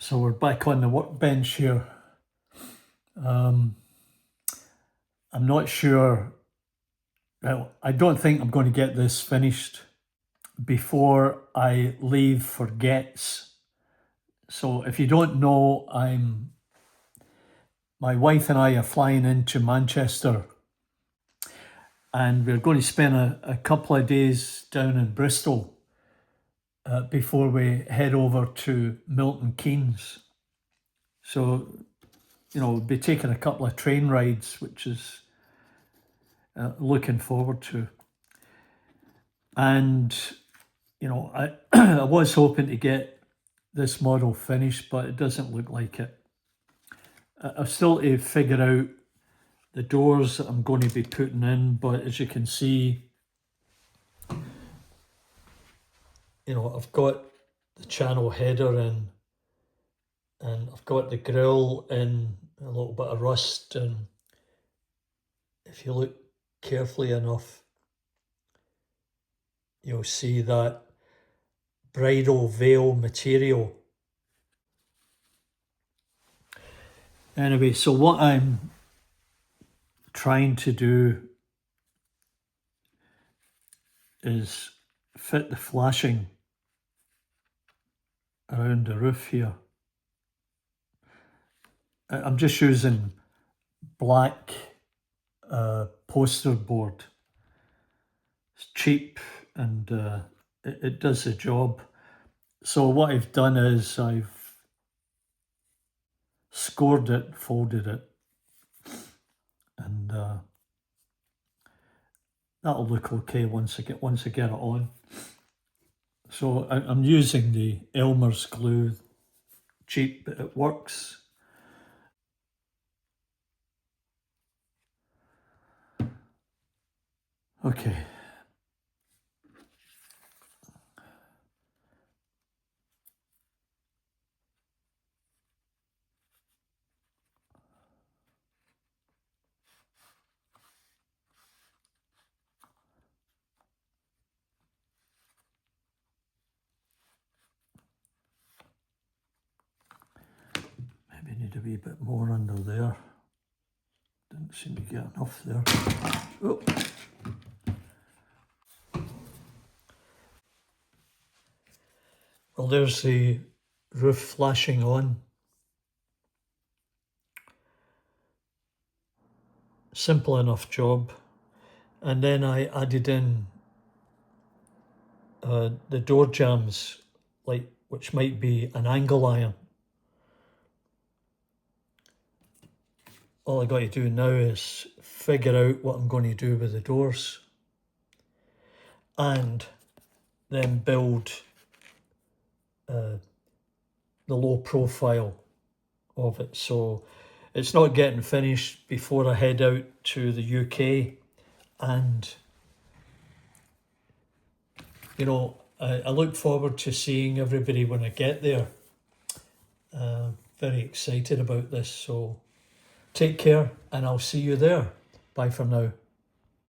So we're back on the workbench here. I'm not sure, well, I don't think I'm going to get this finished before I leave for Getz. So if you don't know, my wife and I are flying into Manchester, and we're going to spend a couple of days down in Bristol before we head over to Milton Keynes. So, you know, we'll be taking a couple of train rides, which is looking forward to. And, you know, I was hoping to get this model finished, but it doesn't look like it. I've still to figure out the doors that I'm going to be putting in, but as you can see, you know, I've got the channel header in, and I've got the grille in a little bit of rust, and if you look carefully enough, you'll see that bridal veil material. Anyway, so what I'm trying to do is fit the flashing around the roof here. I'm just using black poster board. It's cheap and it does the job. So what I've done is I've scored it, folded it, and that'll look okay once I get it on. So I'm using the Elmer's glue, cheap, but it works. Okay. Maybe need a wee bit more under there. Didn't seem to get enough there. Oh. Well, there's the roof flashing on. Simple enough job. And then I added in the door jambs, which might be an angle iron. All I got to do now is figure out what I'm going to do with the doors, and then build the low profile of it. So it's not getting finished before I head out to the UK. And, you know, I look forward to seeing everybody when I get there. Very excited about this. So take care, and I'll see you there. Bye for now.